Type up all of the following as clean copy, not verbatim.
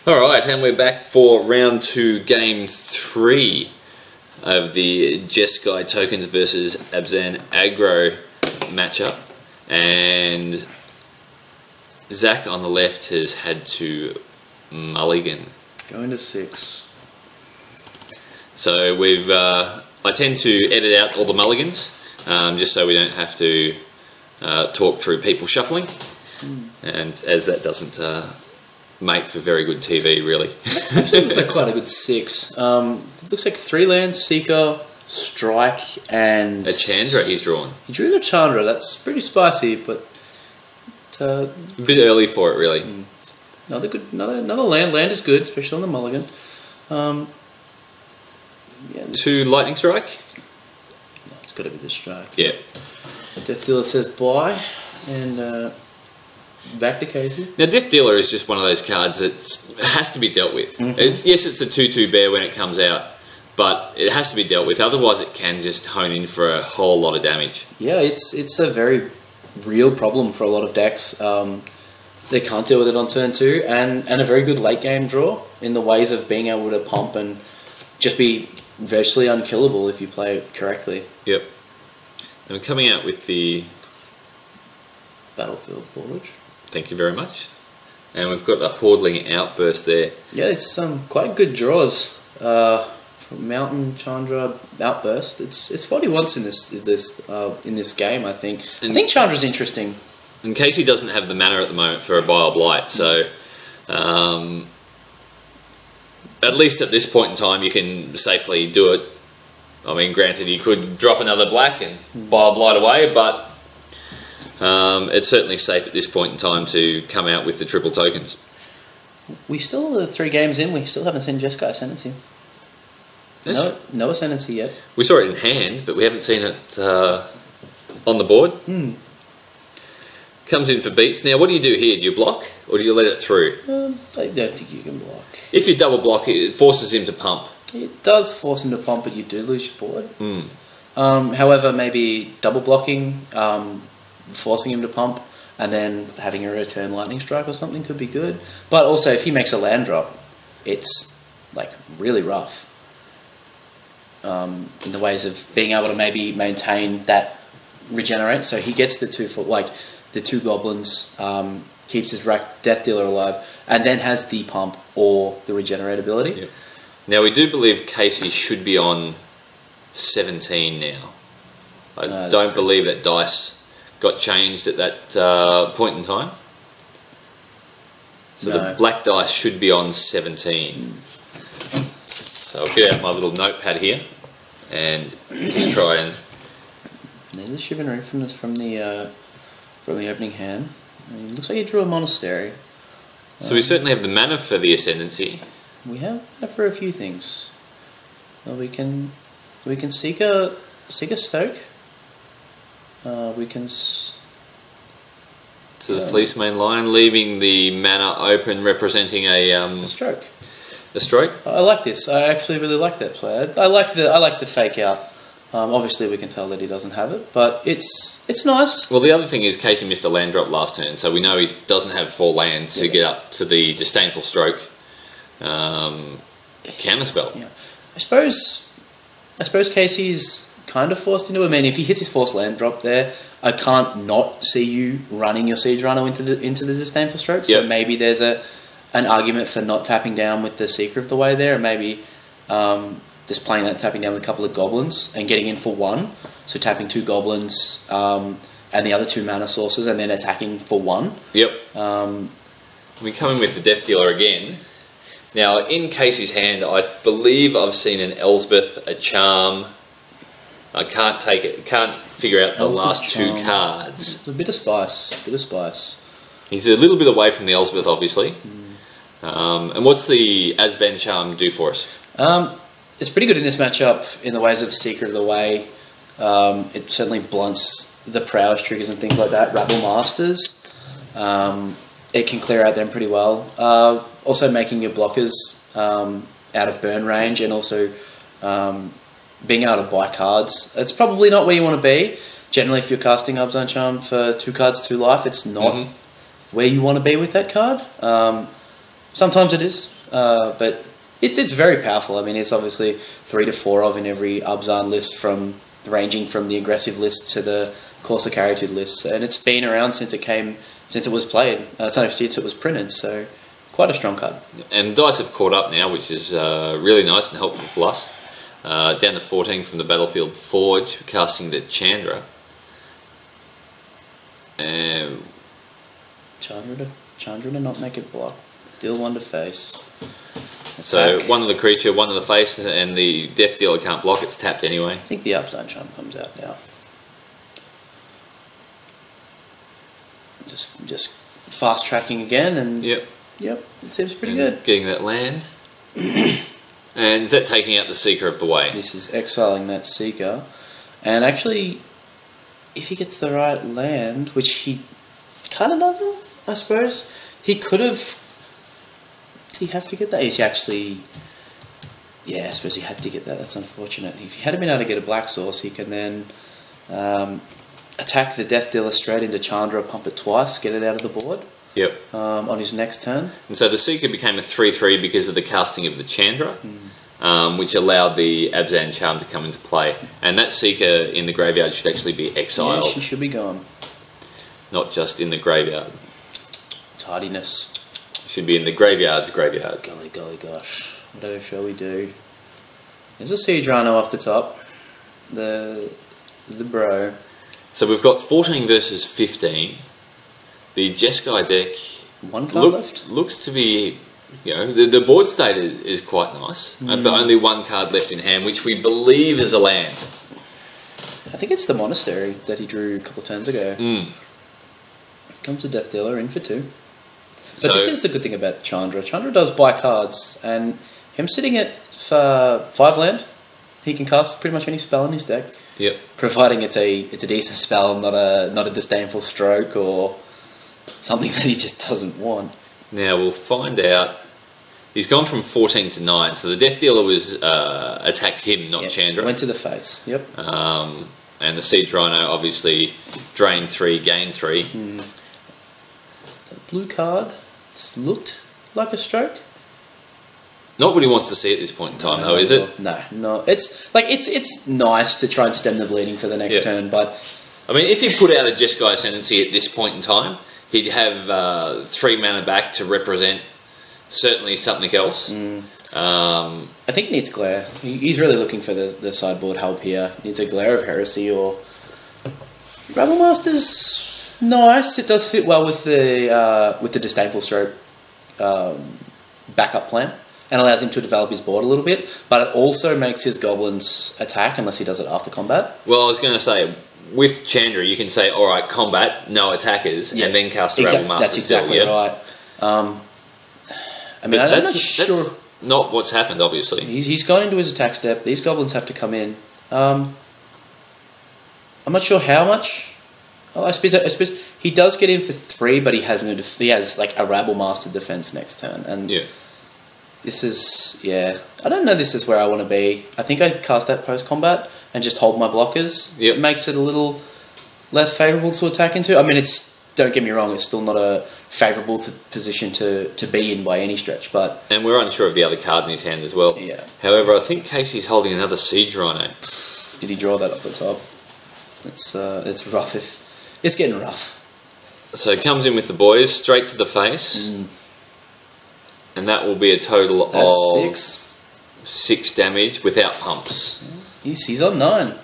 Alright, and we're back for round 2, game 3 of the Jeskai Tokens versus Abzan Aggro matchup. And Zach on the left has had to mulligan. Going to 6. So we've, I tend to edit out all the mulligans, just so we don't have to talk through people shuffling. And as that doesn't make for very good TV, really. Actually, looks like quite a good 6. It looks like 3 lands, Seeker, Strike, and a Chandra he's drawn. He drew the Chandra. That's pretty spicy, but a bit early for it, really. Another good, another land. Land is good, especially on the mulligan. Yeah, 2 Lightning Strike. No, it's got to be the Strike. Yeah. Death Dealer says bye, and back to Casey. Now, Death Dealer is just one of those cards that has to be dealt with. Yes, it's a 2/2 bear when it comes out, but it has to be dealt with. Otherwise, it can just hone in for a whole lot of damage. Yeah, it's a very real problem for a lot of decks. They can't deal with it on turn 2, and a very good late game draw in the ways of being able to pump and just be virtually unkillable if you play it correctly. Yep. And we're coming out with the Battlefield Forge. Thank you very much. And we've got a Hordling Outburst there. Yeah, it's some quite good draws. From Mountain, Chandra, Outburst. It's what he wants in this game, I think. I think Chandra's interesting. And Casey doesn't have the mana at the moment for a Bile Blight, so at least at this point in time you can safely do it. I mean, granted, you could drop another black and Bile Blight away, but it's certainly safe at this point in time to come out with the triple tokens. We still are 3 games in, we still haven't seen Jeskai Ascendancy. No Ascendancy yet. We saw it in hand, but we haven't seen it on the board. Comes in for beats. Now, what do you do here? Do you block, or do you let it through? I don't think you can block. If you double block, it forces him to pump. It does force him to pump, but you do lose your board. However, maybe double blocking, forcing him to pump, and then having a return lightning strike or something could be good. But also, if he makes a land drop, it's like really rough. In the ways of being able to maybe maintain that regenerate, so he gets the 2 goblins, keeps his Death Dealer alive, and then has the pump or the regenerate ability. Yep. Now, we do believe Casey should be on 17 now. I don't believe that dice got changed at that point in time. So the black dice should be on 17. So I'll get out my little notepad here and just try and... There's a Chivalry from the opening hand. It looks like he drew a Monastery. So we certainly have the mana for the Ascendancy. We have for a few things. Well, we can seek a Stoke. We can. So the Fleece Main Lion, leaving the mana open, representing a stroke. A stroke. I like this. I actually really like that play. I like the fake out. Obviously, we can tell that he doesn't have it, but it's nice. Well, the other thing is Casey missed a land drop last turn, so we know he doesn't have 4 land to get up to the Disdainful Stroke counterspell. Yeah, I suppose Casey's kind of forced into it. I mean, if he hits his forced land drop there, I can't not see you running your Siege Runner into the Disdainful Stroke. So maybe there's an argument for not tapping down with the Seeker of the Way there, and maybe just playing that, tapping down with a couple of goblins and getting in for 1. So tapping 2 goblins and the other 2 mana sources, and then attacking for 1. Yep. We come in with the Death Dealer again. Now, in Casey's hand, I believe I've seen an Elspeth, a Charm. I can't take it. Can't figure out the last Charm. 2 cards. It's a bit of spice. He's a little bit away from the Elspeth, obviously. And what's the Asban Charm do for us? It's pretty good in this matchup in the ways of Seeker of the Way. It certainly blunts the prowess triggers and things like that. Rabble Masters. It can clear out them pretty well. Also making your blockers out of burn range, and also being able to buy cards. It's probably not where you want to be. Generally, if you're casting Abzan Charm for 2 cards, 2 life, it's not where you want to be with that card. Sometimes it is, but it's very powerful. I mean, it's obviously 3 to 4 of in every Abzan list, from ranging from the aggressive list to the coarser carried list, and it's been around since it was played. Since it was printed, so quite a strong card. And dice have caught up now, which is really nice and helpful for us. Down to 14 from the Battlefield Forge, casting the Chandra. Chandra to not make it block. Deal 1 to face. So Attack. 1 of the creature, 1 of the face, and the Death Dealer can't block. It's tapped anyway. I think the Abzan charm comes out now. Just fast tracking again, and Yep. It seems pretty good. Getting that land. And is that taking out the Seeker of the Way? This is exiling that Seeker, and actually, if he gets the right land, which he kind of doesn't, I suppose, he could have. Did he have to get that? He's actually. Yeah, I suppose he had to get that. That's unfortunate. If he hadn't been able to get a black source, he can then attack the Death Dealer straight into Chandra, pump it twice, get it out of the board. Yep. On his next turn. And so the Seeker became a 3/3 because of the casting of the Chandra, which allowed the Abzan charm to come into play. And that Seeker in the graveyard should actually be exiled. Yeah, she should be gone. Not just in the graveyard. Tardiness. Should be in the graveyard's graveyard. Golly gosh. Whatever shall we do? There's a Siege Rhino off the top. The bro. So we've got 14 versus 15. The Jeskai deck 1 card left. looks to be, the board state is quite nice, but only 1 card left in hand, which we believe is a land. I think it's the Monastery that he drew a couple of turns ago. Comes the Death Dealer in for 2. But this is the good thing about Chandra. Chandra does buy cards, and him sitting at 5 land, he can cast pretty much any spell in his deck. Yep. Providing it's a decent spell, not a disdainful stroke or something that he just doesn't want. Now we'll find out. He's gone from 14 to 9, so the Death Dealer was attacked him, not Chandra. Went to the face. Yep. And the Siege Rhino obviously drained 3, gained 3. That blue card looked like a stroke. Not what he wants to see at this point in time, though, is it? No. It's nice to try and stem the bleeding for the next turn, but I mean, if he put out a Jeskai Ascendancy at this point in time, he'd have 3 mana back to represent certainly something else. I think he needs Glare. He's really looking for the sideboard help here. Needs a Glare of Heresy or Rabble Master's nice. It does fit well with the Disdainful Stroke backup plan, and allows him to develop his board a little bit, but it also makes his goblins attack unless he does it after combat. Well, I was going to say, with Chandra, you can say, alright, combat, no attackers, and then cast the Rabble Master. That's exactly right. I mean, I'm not sure. That's not what's happened, obviously. He's gone into his attack step. These goblins have to come in. I'm not sure how much. I suppose he does get in for 3, but he has like a Rabble Master defense next turn, and this is I don't know. This is where I want to be. I think I cast that post combat and just hold my blockers. It makes it a little less favourable to attack into. I mean, don't get me wrong. It's still not a favourable position to be in by any stretch, but and we're unsure of the other card in his hand as well. Yeah. However, I think Casey's holding another Siege Rhino. Did he draw that off the top? It's rough. It's getting rough. So it comes in with the boys straight to the face. And that will be a total of 6 damage without pumps. He's on 9.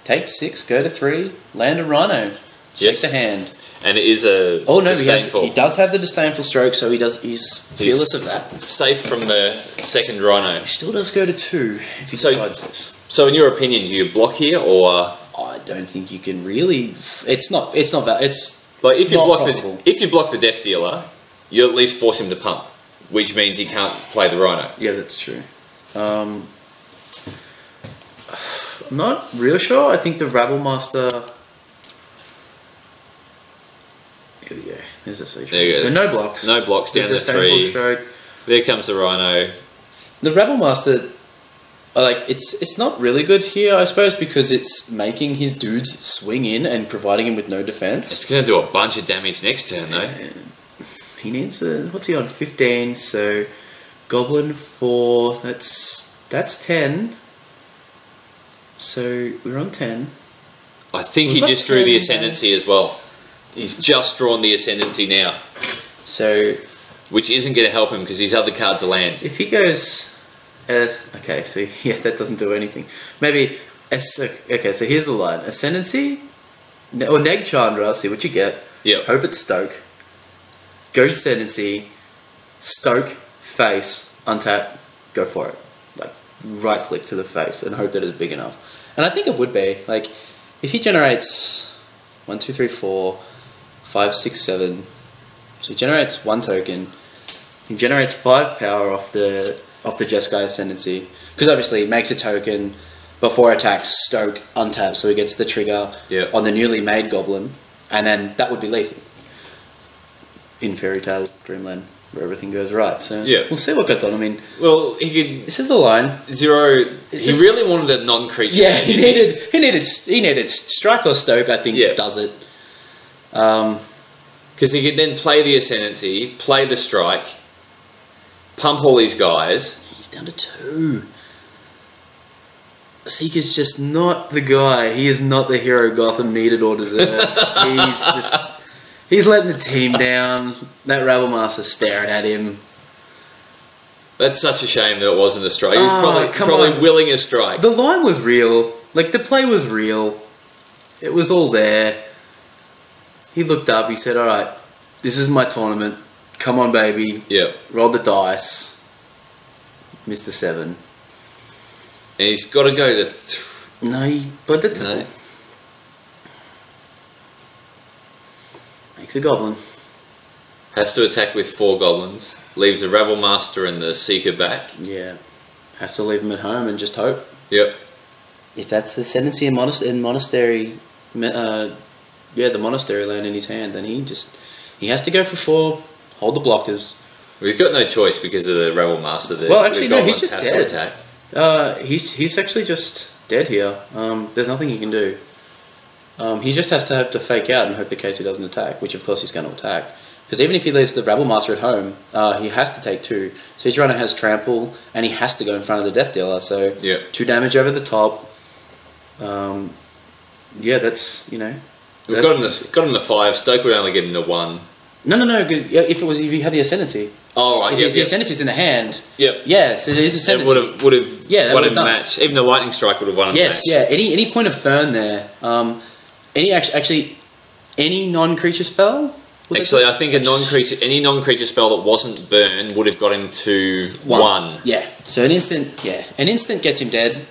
Take 6, go to 3, land a Rhino. Check the hand. And it is a disdainful. He does have the disdainful stroke, so he's fearless of that. Safe from the second Rhino. He still does go to 2 if he decides this. So in your opinion, do you block here or? I don't think you can really. It's not that. It's like if you block the Death Dealer, you at least force him to pump, which means he can't play the Rhino. Yeah, that's true. I'm not real sure. I think the Rabble Master. Here we go. There's a Siege Rhino. So no blocks. No blocks down to 3. Stroke. There comes the Rhino. The Rabble Master, it's not really good here, I suppose, because it's making his dudes swing in and providing him with no defense. It's going to do a bunch of damage next turn, though. he needs a, what's he on? 15. So Goblin 4. That's 10. So we're on 10. I think he just drew the Ascendancy as well. He's just drawn the Ascendancy now. So, which isn't going to help him because his other cards are lands. If he goes, okay, so yeah, that doesn't do anything. Maybe, okay, so here's the line: Ascendancy, or Neg Chandra. See what you get. Yep. Hope it's Stoke. Go Ascendancy, Stoke, face, untap, go for it. Like right click to the face and hope that it's big enough. And I think it would be like if he generates 1, 2, 3, 4, 5, 6, 7. So he generates 1 token. He generates 5 power off the Jeskai Ascendancy, because obviously he makes a token before attacks, Stoke, untap, so he gets the trigger on the newly made Goblin, and then that would be lethal in Fairy Tale Dreamland, where everything goes right. So we'll see what goes on. I mean, well, he could. This is the line. 0. He really wanted a non-creature. Yeah, he needed Strike or Stoke. I think does it. Because he could then play the Ascendancy, play the Strike, pump all these guys. He's down to 2. Seeker's just not the guy. He is not the hero Gotham needed or deserved. He's letting the team down. That Rabble Master's staring at him. That's such a shame that it wasn't a strike. He was probably willing a strike. The line was real. Like, the play was real. It was all there. He looked up, he said, alright, this is my tournament. Come on, baby. Yep. Roll the dice. Mr. 7. And he's got to go to... No, he bled the table. No. Makes a Goblin. Has to attack with 4 Goblins. Leaves the Rabble Master and the Seeker back. Yeah. Has to leave them at home and just hope. Yep. If that's Ascendancy and Monastery... the Monastery land in his hand, then he has to go for 4, hold the blockers. Well, he's got no choice because of the Rebel Master. Well, actually, no, he's just dead. He's actually just dead here. There's nothing he can do. He just has to fake out and hope the Casey doesn't attack, which of course he's going to attack. Because even if he leaves the Rabble Master at home, he has to take 2. So his runner has Trample, and he has to go in front of the Death Dealer. So 2 damage over the top. That's, you know... We've got him to 5. Stoke would only give him the 1. No. If he had the Ascendancy. Oh right. If the Ascendancy's in the hand. Yep. Yeah. So there's Ascendancy. It would have won him the match. Even the Lightning Strike would have won him the match. Yes. Yeah. Any point of burn there. Any non-creature spell. Actually, I think any non-creature spell that wasn't burn would have got him to 1. Yeah. So an instant gets him dead.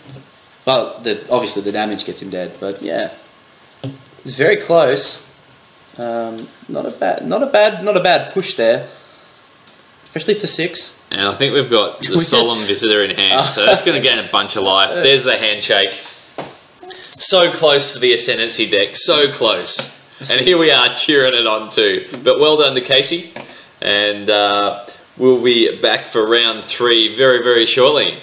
But obviously the damage gets him dead. But yeah. It's very close. Not a bad push there, especially for 6. And I think we've got the Solemn Visitor in hand, so that's going to get a bunch of life. There's the handshake. So close for the Ascendancy deck, so close. And here we are cheering it on too. But well done to Casey, and we'll be back for round 3 very, very shortly.